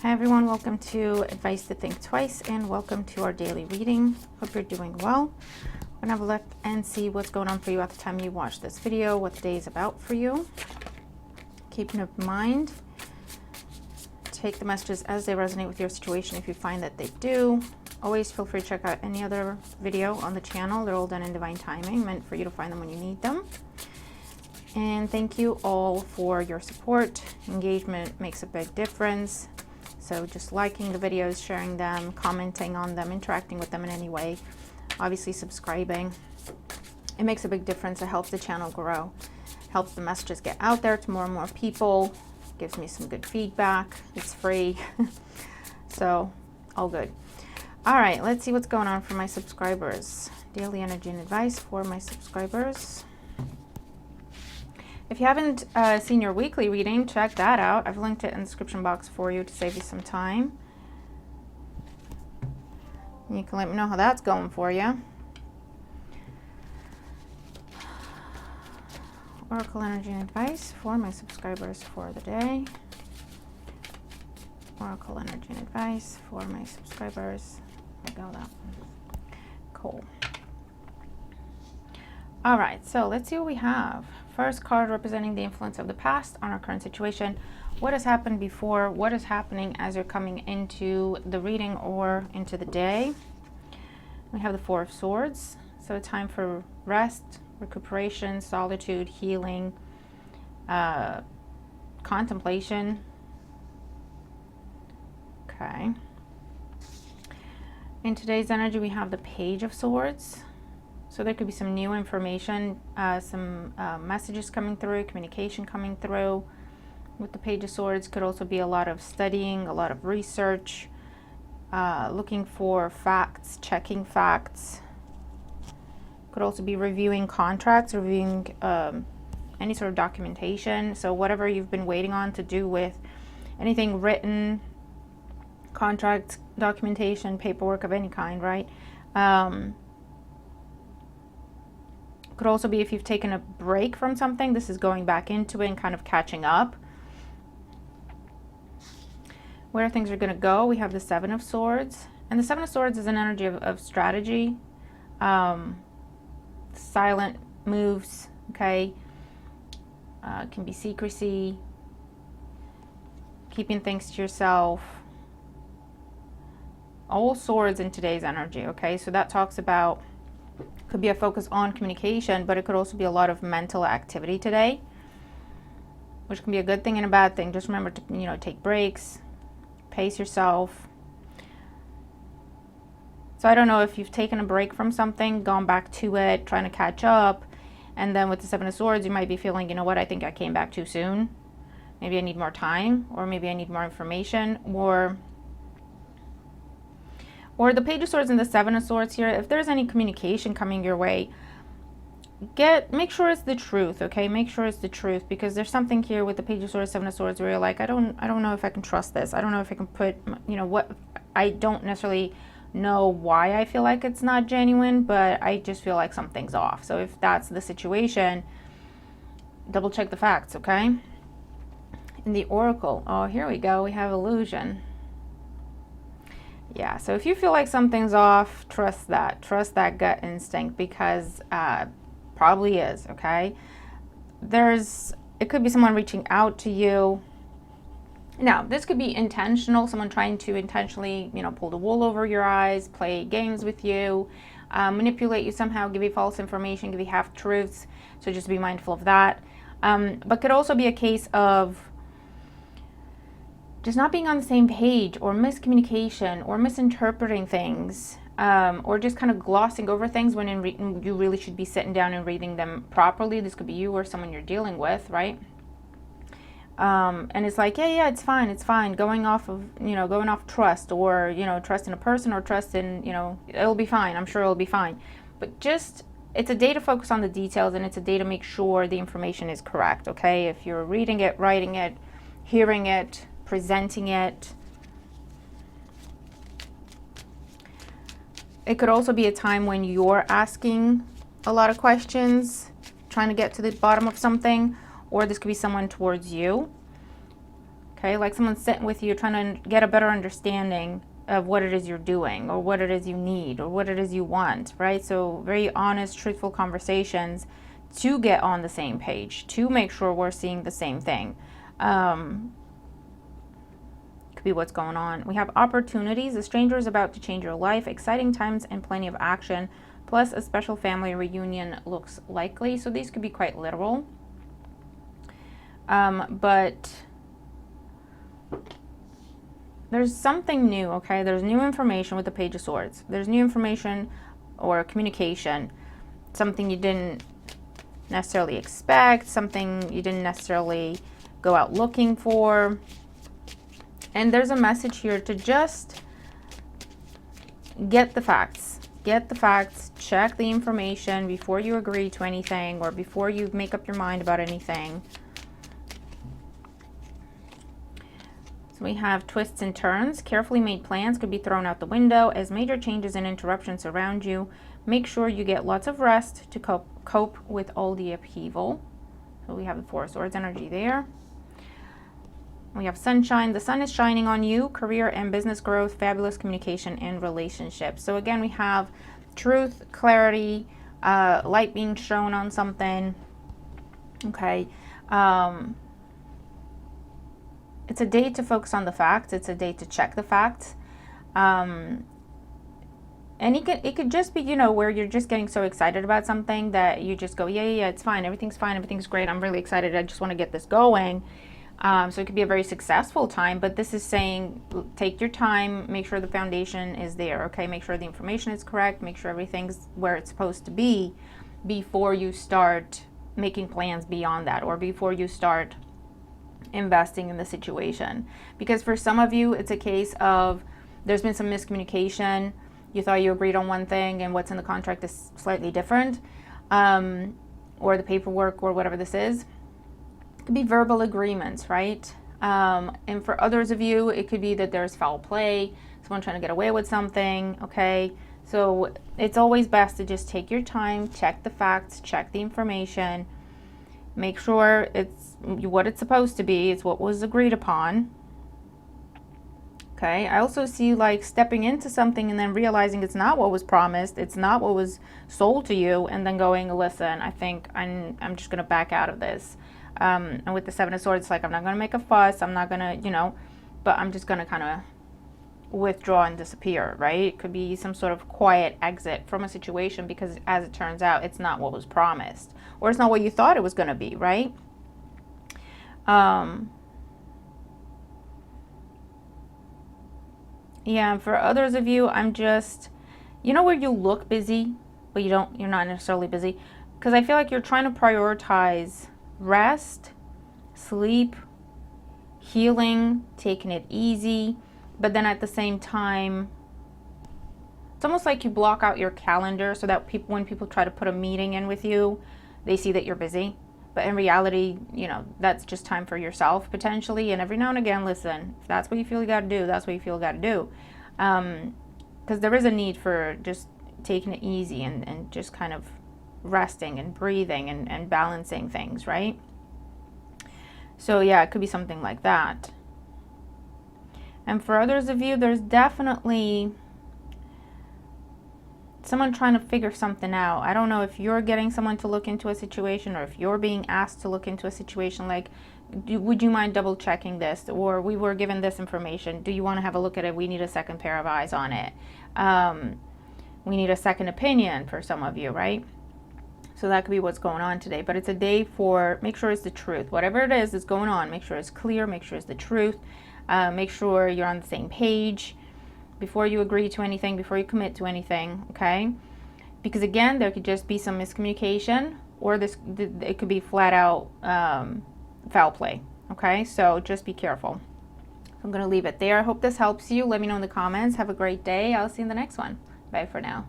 Hi everyone, welcome to Advice to Think Twice and welcome to our daily reading. Hope you're doing well. We're going to have a look and see what's going on for you at the time you watch this video, what the day is about for you. Keep in mind, take the messages as they resonate with your situation if you find that they do. Always feel free to check out any other video on the channel. They're all done in divine timing, meant for you to find them when you need them. And thank you all for your support. Engagement makes a big difference. So just liking the videos, sharing them, commenting on them, interacting with them in any way, obviously subscribing. It makes a big difference. It helps the channel grow, helps the messages get out there to more and more people, gives me some good feedback. It's free. So all good. All right, let's see what's going on for my subscribers. Daily energy and advice for my subscribers. If you haven't seen your weekly reading, check that out. I've linked it in the description box for you to save you some time. You can let me know how that's going for you. Oracle energy and advice for my subscribers for the day. Oracle energy and advice for my subscribers. There we go, that one. Cool. All right, so let's see what we have. First card representing the influence of the past on our current situation. What has happened before? What is happening as you're coming into the reading or into the day? We have the Four of Swords. So a time for rest, recuperation, solitude, healing, contemplation. Okay. In today's energy, we have the Page of Swords. So there could be some new information, some messages coming through, communication coming through. With the Page of Swords, could also be a lot of studying, a lot of research, looking for facts, checking facts. Could also be reviewing contracts, reviewing any sort of documentation. So whatever you've been waiting on to do with anything written, contracts, documentation, paperwork of any kind, right? Could also be if you've taken a break from something, this is going back into it and kind of catching up. Where things are going to go, we have the Seven of Swords. And the Seven of Swords is an energy of strategy, silent moves, okay? Can be secrecy, keeping things to yourself. All swords in today's energy, okay? So that talks about, could be a focus on communication, but it could also be a lot of mental activity today, which can be a good thing and a bad thing. Just remember to, take breaks, pace yourself. So I don't know if you've taken a break from something, gone back to it, trying to catch up, and then with the Seven of Swords, you might be feeling, you know what, I think I came back too soon. Maybe I need more time, or maybe I need more information, or the Page of Swords and the Seven of Swords here. If there's any communication coming your way, make sure it's the truth, okay? Make sure it's the truth, because there's something here with the Page of Swords, Seven of Swords, where you're like, I don't know if I can trust this. I don't know if I can put, I don't necessarily know why I feel like it's not genuine, but I just feel like something's off. So if that's the situation, double check the facts, okay? In the Oracle, oh, here we go. We have illusion. Yeah, so if you feel like something's off, trust that gut instinct, because probably is, okay? It could be someone reaching out to you. Now, this could be intentional, someone trying to intentionally, pull the wool over your eyes, play games with you, manipulate you somehow, give you false information, give you half-truths, so just be mindful of that. But could also be a case of just not being on the same page, or miscommunication, or misinterpreting things, or just kind of glossing over things when you really should be sitting down and reading them properly. This could be you or someone you're dealing with, right? And it's like, yeah, it's fine. Going off trust, or, trust in a person, or trust in, it'll be fine. I'm sure it'll be fine. But it's a day to focus on the details, and it's a day to make sure the information is correct, okay? If you're reading it, writing it, hearing it, presenting it. It could also be a time when you're asking a lot of questions, trying to get to the bottom of something, or this could be someone towards you. okay? Like someone's sitting with you trying to get a better understanding of what it is you're doing or what it is you need or what it is you want, right? So very honest, truthful conversations to get on the same page, to make sure we're seeing the same thing. Could be what's going on. We have opportunities. A stranger is about to change your life. Exciting times and plenty of action. Plus a special family reunion looks likely. So these could be quite literal. But there's something new, okay? There's new information with the Page of Swords. There's new information or communication. Something you didn't necessarily expect. Something you didn't necessarily go out looking for. And there's a message here to just get the facts. Get the facts. Check the information before you agree to anything or before you make up your mind about anything. So we have twists and turns. Carefully made plans could be thrown out the window as major changes and interruptions surround you. Make sure you get lots of rest to cope with all the upheaval. So we have the Four of Swords energy there. We have sunshine. The sun is shining on you. Career and business growth, fabulous communication and relationships. So again, we have truth, clarity, light being shown on something. Okay. It's a day to focus on the facts. It's a day to check the facts. And it could just be, you know, where you're just getting so excited about something that you just go, yeah, it's fine. Everything's fine. Everything's great. I'm really excited. I just want to get this going. So it could be a very successful time, but this is saying take your time, make sure the foundation is there, okay? Make sure the information is correct, make sure everything's where it's supposed to be before you start making plans beyond that or before you start investing in the situation. Because for some of you, it's a case of there's been some miscommunication. You thought you agreed on one thing and what's in the contract is slightly different, or the paperwork or whatever this is. It could be verbal agreements, right? And for others of you, it could be that there's foul play, someone trying to get away with something, okay? So it's always best to just take your time, check the facts, check the information, make sure it's what it's supposed to be, it's what was agreed upon. Okay, I also see like stepping into something and then realizing it's not what was promised, it's not what was sold to you, and then going, listen, I think I'm just going to back out of this. And with the Seven of Swords, it's like, I'm not going to make a fuss, I'm not going to, you know, but I'm just going to kind of withdraw and disappear, right? It could be some sort of quiet exit from a situation because as it turns out, it's not what was promised, or it's not what you thought it was going to be, right? Yeah, for others of you, I'm just, you know, where you look busy, but you're not necessarily busy, because I feel like you're trying to prioritize rest, sleep, healing, taking it easy, but then at the same time, it's almost like you block out your calendar so that when people try to put a meeting in with you, they see that you're busy. But in reality, you know, that's just time for yourself potentially. And every now and again, listen, if that's what you feel you got to do, that's what you feel you got to do. Because there is a need for just taking it easy and just kind of resting and breathing and balancing things, right? So yeah, it could be something like that. And for others of you, there's definitely someone trying to figure something out. I don't know if you're getting someone to look into a situation or if you're being asked to look into a situation, like, would you mind double checking this? Or we were given this information. Do you want to have a look at it? We need a second pair of eyes on it. We need a second opinion for some of you, right? So that could be what's going on today. But it's a day for, make sure it's the truth. Whatever it is that's going on, make sure it's clear, make sure it's the truth. Make sure you're on the same page before you agree to anything, before you commit to anything, okay? Because again, there could just be some miscommunication, or it could be flat out foul play, okay? So just be careful. I'm going to leave it there. I hope this helps you. Let me know in the comments. Have a great day. I'll see you in the next one. Bye for now.